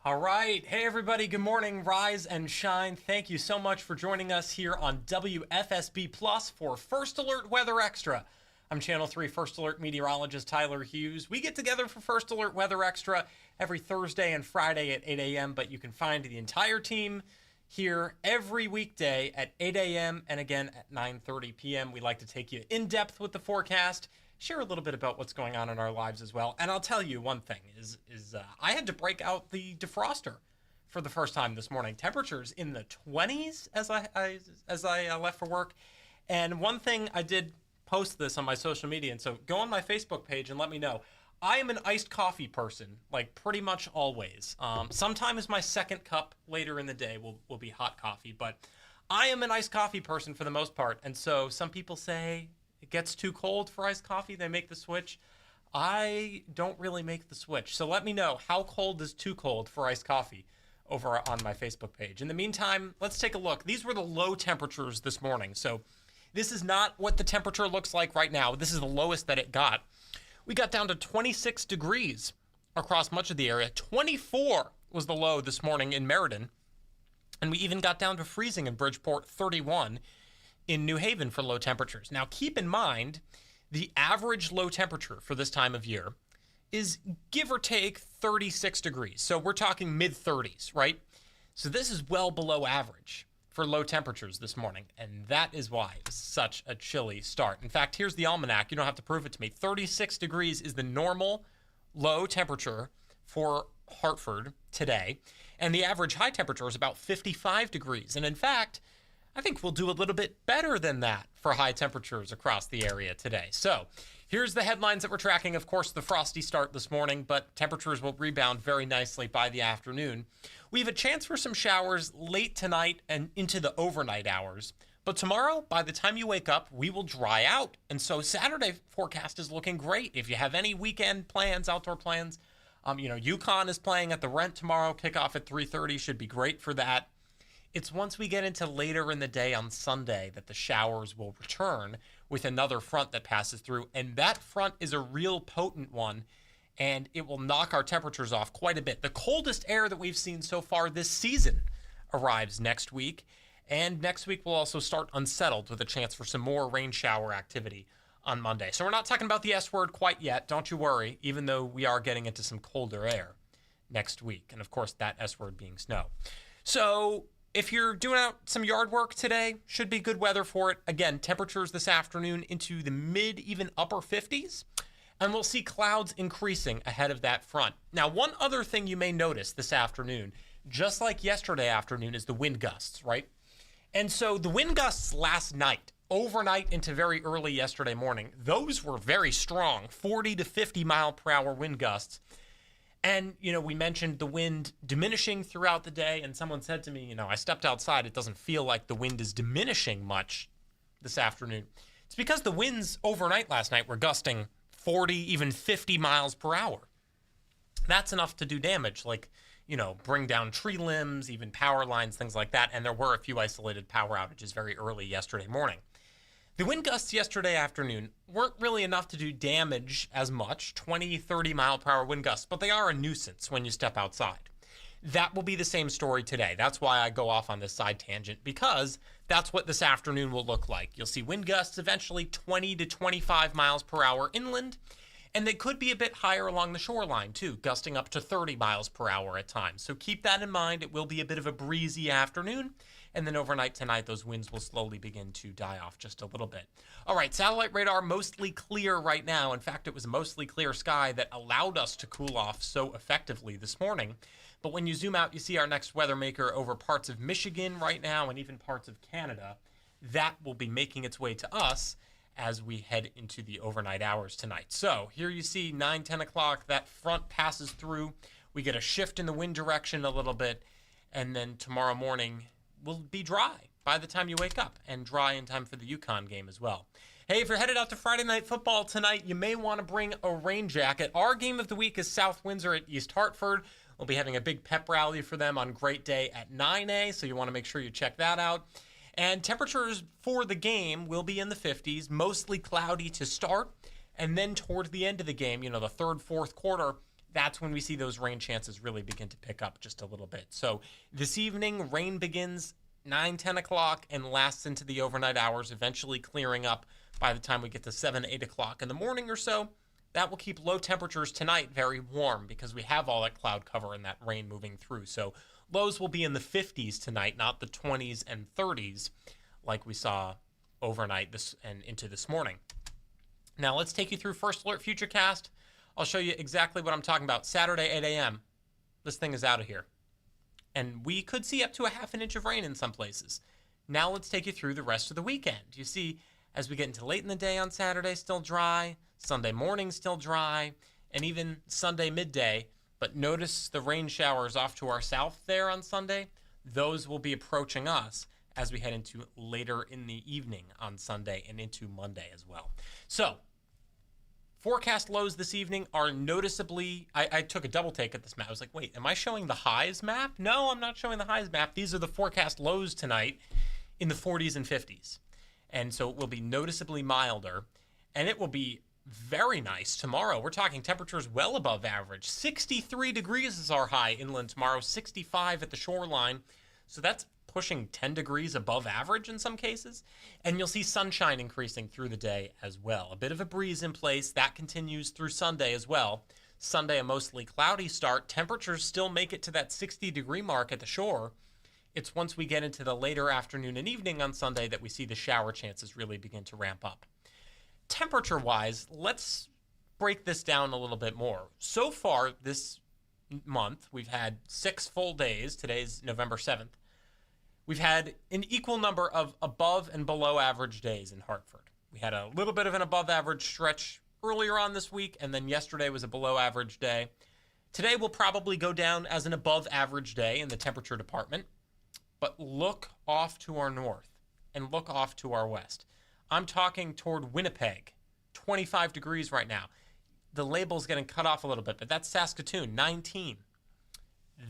All right. Hey, everybody. Good morning. Rise and shine. Thank you so much for joining us here on WFSB Plus for First Alert Weather Extra. I'm Channel 3 First Alert Meteorologist Tyler Hughes. We get together for First Alert Weather Extra every Thursday and Friday at 8 a.m., but you can find the entire team here every weekday at 8 a.m. and again at 9:30 p.m. We like to take you in depth with the forecast, share a little bit about what's going on in our lives as well. And I'll tell you one thing is I had to break out the defroster for the first time this morning. Temperatures in the 20s as I left for work. And one thing I did post this on my social media, and so go on my Facebook page and let me know. I am an iced coffee person, like pretty much always. Sometimes my second cup later in the day will be hot coffee, but I am an iced coffee person for the most part. And so some people say it gets too cold for iced coffee, they make the switch. I don't really make the switch. So let me know, how cold is too cold for iced coffee over on my Facebook page. In the meantime, let's take a look. These were the low temperatures this morning. So this is not what the temperature looks like right now. This is the lowest that it got. We got down to 26 degrees across much of the area. 24 was the low this morning in Meriden. And we even got down to freezing in Bridgeport, 31 in New Haven for low temperatures. Now, keep in mind, the average low temperature for this time of year is give or take 36 degrees. So we're talking mid-30s, right? So this is well below average for low temperatures this morning, and that is why it's such a chilly start. In fact, here's the almanac. You don't have to prove it to me. 36 degrees is the normal low temperature for Hartford today, and the average high temperature is about 55 degrees. And in fact, I think we'll do a little bit better than that for high temperatures across the area today. So here's the headlines that we're tracking. Of course, the frosty start this morning, but temperatures will rebound very nicely by the afternoon. We have a chance for some showers late tonight and into the overnight hours. But tomorrow, by the time you wake up, we will dry out. And so Saturday forecast is looking great. If you have any weekend plans, outdoor plans, UConn is playing at the Rent tomorrow. Kickoff at 3:30 should be great for that. It's once we get into later in the day on Sunday that the showers will return with another front that passes through. And that front is a real potent one, and it will knock our temperatures off quite a bit. The coldest air that we've seen so far this season arrives next week. And next week we'll also start unsettled with a chance for some more rain shower activity on Monday. So we're not talking about the S word quite yet. Don't you worry, even though we are getting into some colder air next week. And of course, that S word being snow. So if you're doing out some yard work today, should be good weather for it. Again, temperatures this afternoon into the mid, even upper 50s. And we'll see clouds increasing ahead of that front. Now, one other thing you may notice this afternoon, just like yesterday afternoon, is the wind gusts, right? And so the wind gusts last night, overnight into very early yesterday morning, those were very strong, 40 to 50 mile per hour wind gusts. And, we mentioned the wind diminishing throughout the day, and someone said to me, I stepped outside, it doesn't feel like the wind is diminishing much this afternoon. It's because the winds overnight last night were gusting 40, even 50 miles per hour. That's enough to do damage, like, bring down tree limbs, even power lines, things like that. And there were a few isolated power outages very early yesterday morning. The wind gusts yesterday afternoon weren't really enough to do damage as much, 20, 30 mile per hour wind gusts, but they are a nuisance when you step outside. That will be the same story today. That's why I go off on this side tangent, because that's what this afternoon will look like. You'll see wind gusts eventually 20 to 25 miles per hour inland, and they could be a bit higher along the shoreline too, gusting up to 30 miles per hour at times. So keep that in mind. It will be a bit of a breezy afternoon. And then overnight tonight, those winds will slowly begin to die off just a little bit. All right, satellite radar mostly clear right now. In fact, it was a mostly clear sky that allowed us to cool off so effectively this morning. But when you zoom out, you see our next weather maker over parts of Michigan right now and even parts of Canada. That will be making its way to us as we head into the overnight hours tonight. So here you see 9, 10 o'clock, that front passes through. We get a shift in the wind direction a little bit. And then tomorrow morning will be dry by the time you wake up, and dry in time for the UConn game as well. Hey, if you're headed out to Friday Night Football tonight, you may want to bring a rain jacket. Our game of the week is South Windsor at East Hartford. We'll be having a big pep rally for them on Great Day at 9 so you want to make sure you check that out. And temperatures for the game will be in the 50s, mostly cloudy to start. And then towards the end of the game, the third, fourth quarter, that's when we see those rain chances really begin to pick up just a little bit. So this evening, rain begins 9, 10 o'clock and lasts into the overnight hours, eventually clearing up by the time we get to 7, 8 o'clock in the morning or so. That will keep low temperatures tonight very warm because we have all that cloud cover and that rain moving through. So lows will be in the 50s tonight, not the 20s and 30s like we saw overnight this and into this morning. Now let's take you through First Alert Futurecast. I'll show you exactly what I'm talking about. Saturday, 8 a.m. This thing is out of here. And we could see up to a half an inch of rain in some places. Now let's take you through the rest of the weekend. You see, as we get into late in the day on Saturday, still dry. Sunday morning, still dry. And even Sunday midday. But notice the rain showers off to our south there on Sunday. Those will be approaching us as we head into later in the evening on Sunday and into Monday as well. So, forecast lows this evening are noticeably, I took a double take at this map. I was like, wait, am I showing the highs map? No, I'm not showing the highs map. These are the forecast lows tonight in the 40s and 50s. And so it will be noticeably milder, and it will be very nice tomorrow. We're talking temperatures well above average. 63 degrees is our high inland tomorrow, 65 at the shoreline. So that's pushing 10 degrees above average in some cases. And you'll see sunshine increasing through the day as well. A bit of a breeze in place. That continues through Sunday as well. Sunday, a mostly cloudy start. Temperatures still make it to that 60-degree mark at the shore. It's once we get into the later afternoon and evening on Sunday that we see the shower chances really begin to ramp up. Temperature-wise, let's break this down a little bit more. So far this month, we've had 6 full days. Today's November 7th. We've had an equal number of above and below average days in Hartford. We had a little bit of an above average stretch earlier on this week, and then yesterday was a below average day. Today will probably go down as an above average day in the temperature department, but look off to our north and look off to our west. I'm talking toward Winnipeg, 25 degrees right now. The label's getting cut off a little bit, but that's Saskatoon, 19.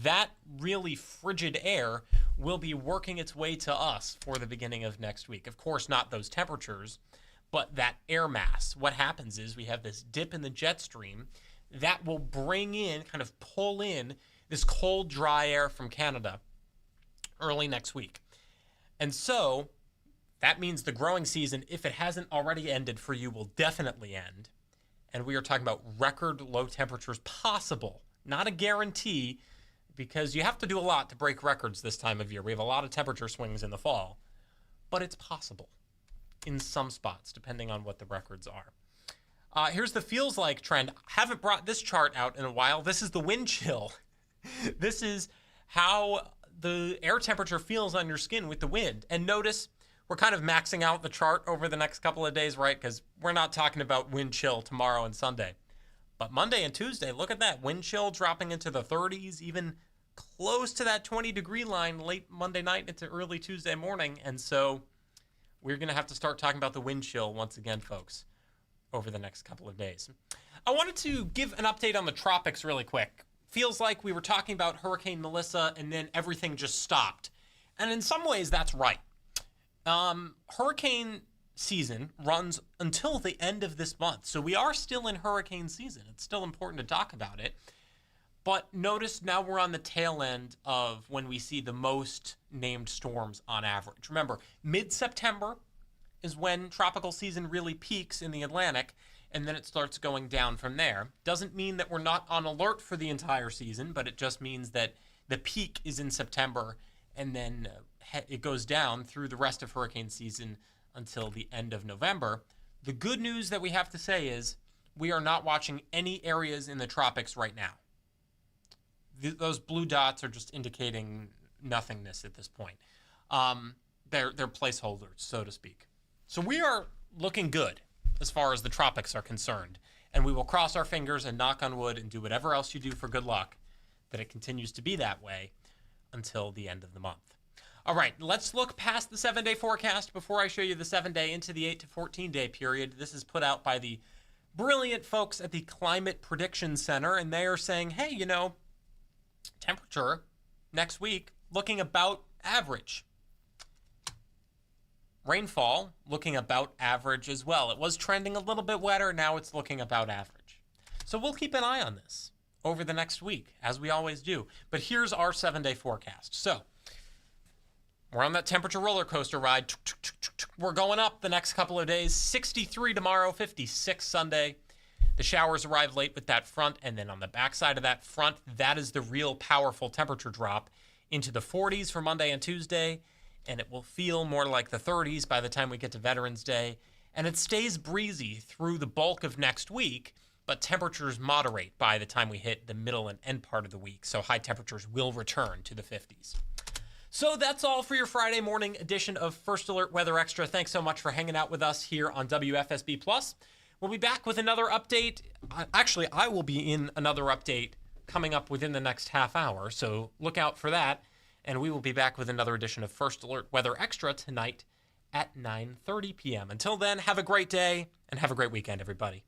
That really frigid air will be working its way to us for the beginning of next week. Of course, not those temperatures, but that air mass. What happens is we have this dip in the jet stream that will bring in, kind of pull in, this cold, dry air from Canada early next week. And so that means the growing season, if it hasn't already ended for you, will definitely end. And we are talking about record low temperatures possible, not a guarantee, because you have to do a lot to break records this time of year. We have a lot of temperature swings in the fall, but it's possible in some spots, depending on what the records are. Here's the feels like trend. Haven't brought this chart out in a while. This is the wind chill. This is how the air temperature feels on your skin with the wind. And notice we're kind of maxing out the chart over the next couple of days, right? Because we're not talking about wind chill tomorrow and Sunday. But Monday and Tuesday, look at that. Wind chill dropping into the 30s, even close to that 20-degree line late Monday night into early Tuesday morning. And so we're going to have to start talking about the wind chill once again, folks, over the next couple of days. I wanted to give an update on the tropics really quick. Feels like we were talking about Hurricane Melissa and then everything just stopped. And in some ways, that's right. Hurricane season runs until the end of this month. So we are still in hurricane season. It's still important to talk about it. But notice now we're on the tail end of when we see the most named storms on average. Remember, mid-September is when tropical season really peaks in the Atlantic, and then it starts going down from there. Doesn't mean that we're not on alert for the entire season, but it just means that the peak is in September, and then it goes down through the rest of hurricane season until the end of November. The good news that we have to say is we are not watching any areas in the tropics right now. Those blue dots are just indicating nothingness at this point. They're placeholders, so to speak. So we are looking good as far as the tropics are concerned. And we will cross our fingers and knock on wood and do whatever else you do for good luck that it continues to be that way until the end of the month. All right, let's look past the 7-day forecast before I show you the 7-day into the 8 to 14-day period. This is put out by the brilliant folks at the Climate Prediction Center, and they are saying, hey, you know, temperature next week looking about average. Rainfall looking about average as well. It was trending a little bit wetter. Now it's looking about average. So we'll keep an eye on this over the next week, as we always do. But here's our 7-day forecast. So we're on that temperature roller coaster ride. We're going up the next couple of days. 63 tomorrow, 56 Sunday. The showers arrive late with that front, and then on the backside of that front, that is the real powerful temperature drop into the 40s for Monday and Tuesday, and it will feel more like the 30s by the time we get to Veterans Day. And it stays breezy through the bulk of next week, but temperatures moderate by the time we hit the middle and end part of the week, so high temperatures will return to the 50s. So that's all for your Friday morning edition of First Alert Weather Extra. Thanks so much for hanging out with us here on WFSB Plus. We'll be back with another update. Actually, I will be in another update coming up within the next half hour, so look out for that. And we will be back with another edition of First Alert Weather Extra tonight at 9:30 p.m. Until then, have a great day and have a great weekend, everybody.